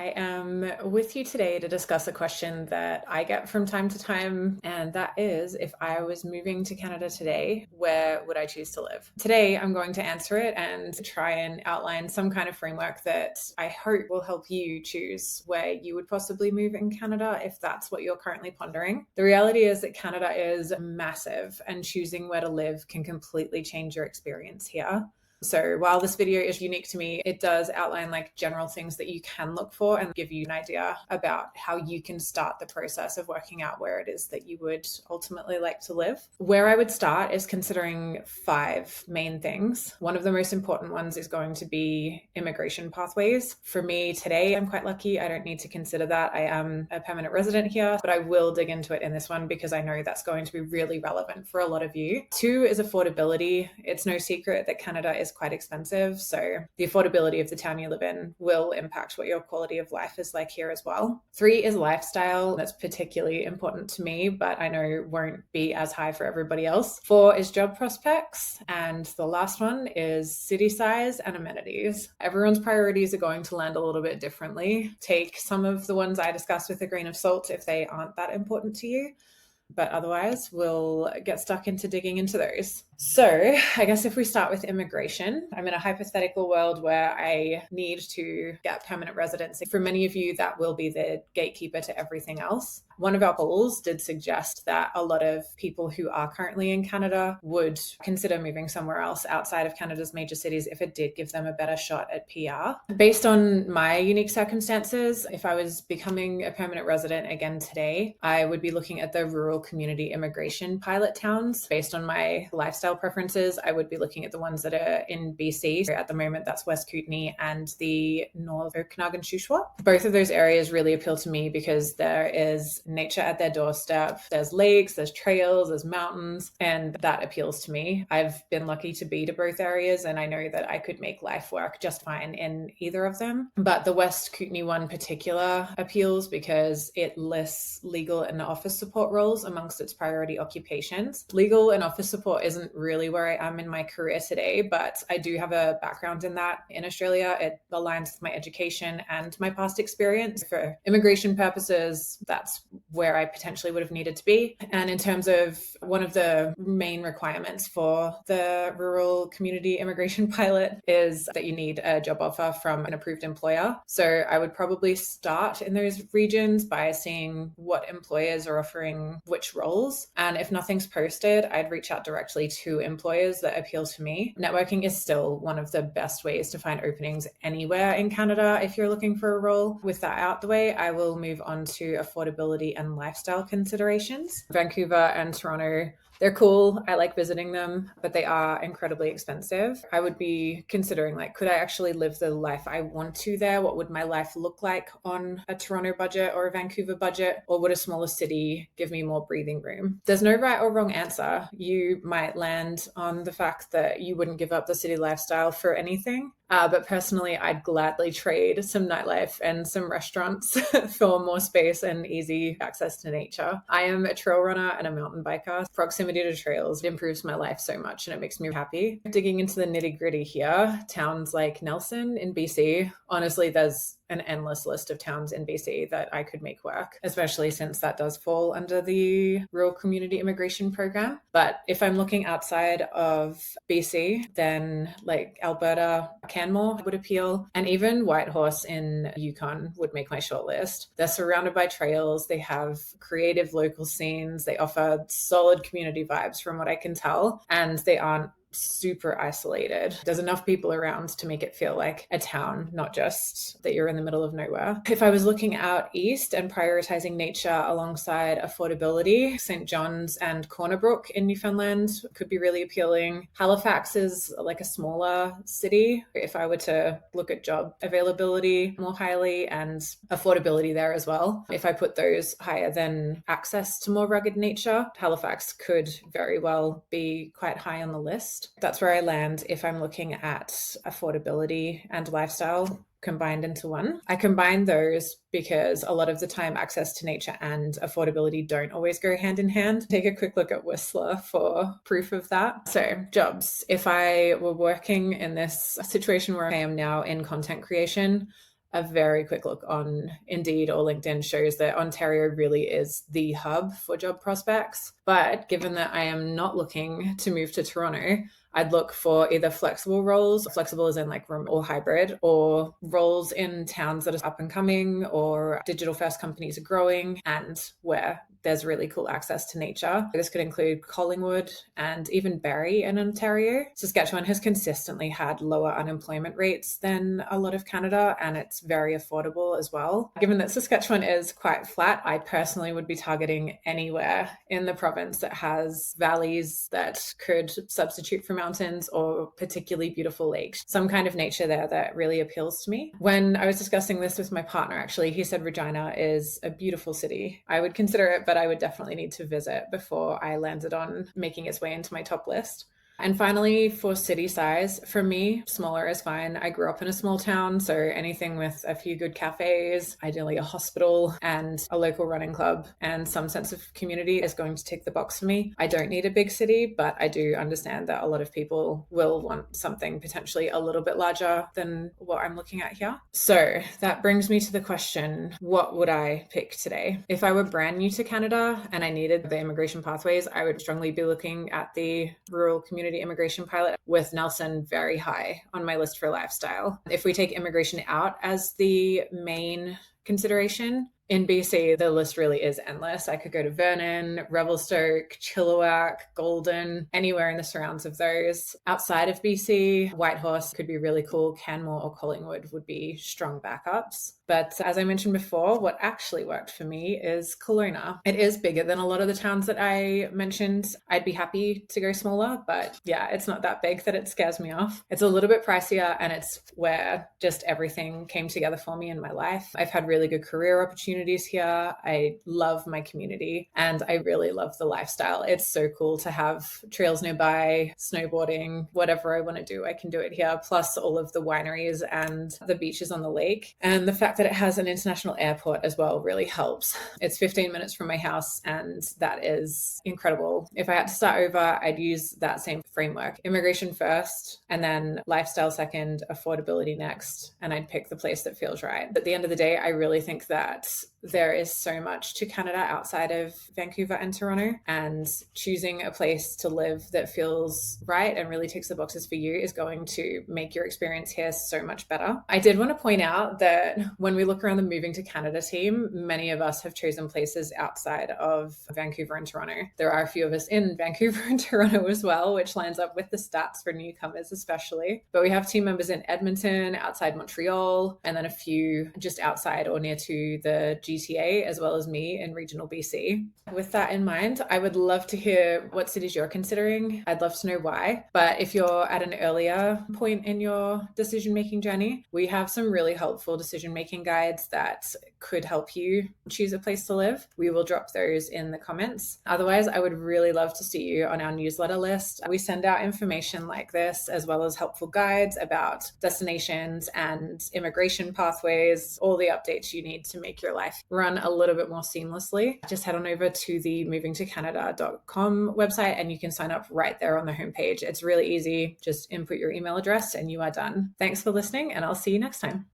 I am with you today to discuss a question that I get from time to time, and that is, if I was moving to Canada today, where would I choose to live? Today, I'm going to answer it and try and outline some kind of framework that I hope will help you choose where you would possibly move in Canada if that's what you're currently pondering. The reality is that Canada is massive, and choosing where to live can completely change your experience here. So while this video is unique to me, it does outline general things that you can look for and give you an idea about how you can start the process of working out where it is that you would ultimately like to live. Where I would start is considering 5 main things. One of the most important ones is going to be immigration pathways. For me today, I'm quite lucky. I don't need to consider that. I am a permanent resident here, but I will dig into it in this one because I know that's going to be really relevant for a lot of you. 2 is affordability. It's no secret that Canada is quite expensive. So the affordability of the town you live in will impact what your quality of life is like here as well. 3 is lifestyle. That's particularly important to me, but I know won't be as high for everybody else. 4 is job prospects. And the last one is city size and amenities. Everyone's priorities are going to land a little bit differently. Take some of the ones I discussed with a grain of salt if they aren't that important to you. But otherwise, we'll get stuck into digging into those. So I guess if we start with immigration, I'm in a hypothetical world where I need to get permanent residency. For many of you, that will be the gatekeeper to everything else. One of our polls did suggest that a lot of people who are currently in Canada would consider moving somewhere else outside of Canada's major cities if it did give them a better shot at PR. Based on my unique circumstances, if I was becoming a permanent resident again today, I would be looking at the rural community immigration pilot towns. Based on my lifestyle preferences, I would be looking at the ones that are in BC. So at the moment, that's West Kootenay and the North Okanagan Shuswap. Both of those areas really appeal to me because there is nature at their doorstep. There's lakes, there's trails, there's mountains, and that appeals to me. I've been lucky to be to both areas, and I know that I could make life work just fine in either of them. But the West Kootenay one in particular appeals because it lists legal and office support roles amongst its priority occupations. Legal and office support isn't really where I am in my career today, but I do have a background in that in Australia. It aligns with my education and my past experience. For immigration purposes, that's where I potentially would have needed to be. And in terms of one of the main requirements for the rural community immigration pilot is that you need a job offer from an approved employer. So I would probably start in those regions by seeing what employers are offering which roles. And if nothing's posted, I'd reach out directly to employers that appeal to me. Networking is still one of the best ways to find openings anywhere in Canada if you're looking for a role. With that out the way, I will move on to affordability and lifestyle considerations. Vancouver and Toronto, they're cool. I like visiting them, but they are incredibly expensive. I would be considering, could I actually live the life I want to there? What would my life look like on a Toronto budget or a Vancouver budget? Or would a smaller city give me more breathing room? There's no right or wrong answer. You might land on the fact that you wouldn't give up the city lifestyle for anything. But personally, I'd gladly trade some nightlife and some restaurants for more space and easy access to nature. I am a trail runner and a mountain biker. Proximity to trails improves my life so much and it makes me happy. Digging into the nitty-gritty here, towns like Nelson in BC, honestly, there's an endless list of towns in BC that I could make work, especially since that does fall under the Rural Community Immigration Program. But if I'm looking outside of BC, then Alberta, Canmore would appeal, and even Whitehorse in Yukon would make my shortlist. They're surrounded by trails, they have creative local scenes, they offer solid community vibes from what I can tell, and they aren't super isolated. There's enough people around to make it feel like a town, not just that you're in the middle of nowhere. If I was looking out east and prioritizing nature alongside affordability, St. John's and Corner Brook in Newfoundland could be really appealing. Halifax is a smaller city. If I were to look at job availability more highly and affordability there as well, if I put those higher than access to more rugged nature, Halifax could very well be quite high on the list. That's where I land if I'm looking at affordability and lifestyle combined into one. I combine those because a lot of the time access to nature and affordability don't always go hand in hand. Take a quick look at Whistler for proof of that. So jobs. If I were working in this situation where I am now in content creation, A very quick look on Indeed or LinkedIn shows that Ontario really is the hub for job prospects. But given that I am not looking to move to Toronto, I'd look for either flexible roles, flexible as in like remote or hybrid, or roles in towns that are up and coming or digital first companies are growing and where there's really cool access to nature. This could include Collingwood and even Barrie in Ontario. Saskatchewan has consistently had lower unemployment rates than a lot of Canada, and it's very affordable as well. Given that Saskatchewan is quite flat, I personally would be targeting anywhere in the province that has valleys that could substitute for mountains or particularly beautiful lakes. Some kind of nature there that really appeals to me. When I was discussing this with my partner, actually, he said Regina is a beautiful city. I would consider it, but I would definitely need to visit before I landed on making its way into my top list. And finally, for city size, for me, smaller is fine. I grew up in a small town, so anything with a few good cafes, ideally a hospital and a local running club and some sense of community is going to tick the box for me. I don't need a big city, but I do understand that a lot of people will want something potentially a little bit larger than what I'm looking at here. So that brings me to the question, what would I pick today? If I were brand new to Canada and I needed the immigration pathways, I would strongly be looking at the rural community immigration pilot, with Nelson very high on my list for lifestyle. If we take immigration out as the main consideration, in BC, the list really is endless. I could go to Vernon, Revelstoke, Chilliwack, Golden, anywhere in the surrounds of those. Outside of BC, Whitehorse could be really cool. Canmore or Collingwood would be strong backups. But as I mentioned before, what actually worked for me is Kelowna. It is bigger than a lot of the towns that I mentioned. I'd be happy to go smaller, but yeah, it's not that big that it scares me off. It's a little bit pricier, and it's where just everything came together for me in my life. I've had really good career opportunities here. I love my community and I really love the lifestyle. It's so cool to have trails nearby, snowboarding, whatever I want to do, I can do it here. Plus all of the wineries and the beaches on the lake. And the fact that it has an international airport as well really helps. It's 15 minutes from my house, and that is incredible. If I had to start over, I'd use that same framework. Immigration first, and then lifestyle second, affordability next, and I'd pick the place that feels right. At the end of the day, I really think that there is so much to Canada outside of Vancouver and Toronto, and choosing a place to live that feels right and really ticks the boxes for you is going to make your experience here so much better. I did want to point out that when we look around the Moving to Canada team, many of us have chosen places outside of Vancouver and Toronto. There are a few of us in Vancouver and Toronto as well, which lines up with the stats for newcomers especially. But we have team members in Edmonton, outside Montreal, and then a few just outside or near to the GTA, as well as me in regional BC. With that in mind, I would love to hear what cities you're considering. I'd love to know why. But if you're at an earlier point in your decision-making journey, we have some really helpful decision-making guides that could help you choose a place to live. We will drop those in the comments. Otherwise, I would really love to see you on our newsletter list. We send out information like this, as well as helpful guides about destinations and immigration pathways, all the updates you need to make your life run a little bit more seamlessly. Just head on over to the movingtocanada.com website and you can sign up right there on the homepage. It's really easy. Just input your email address and you are done. Thanks for listening, and I'll see you next time.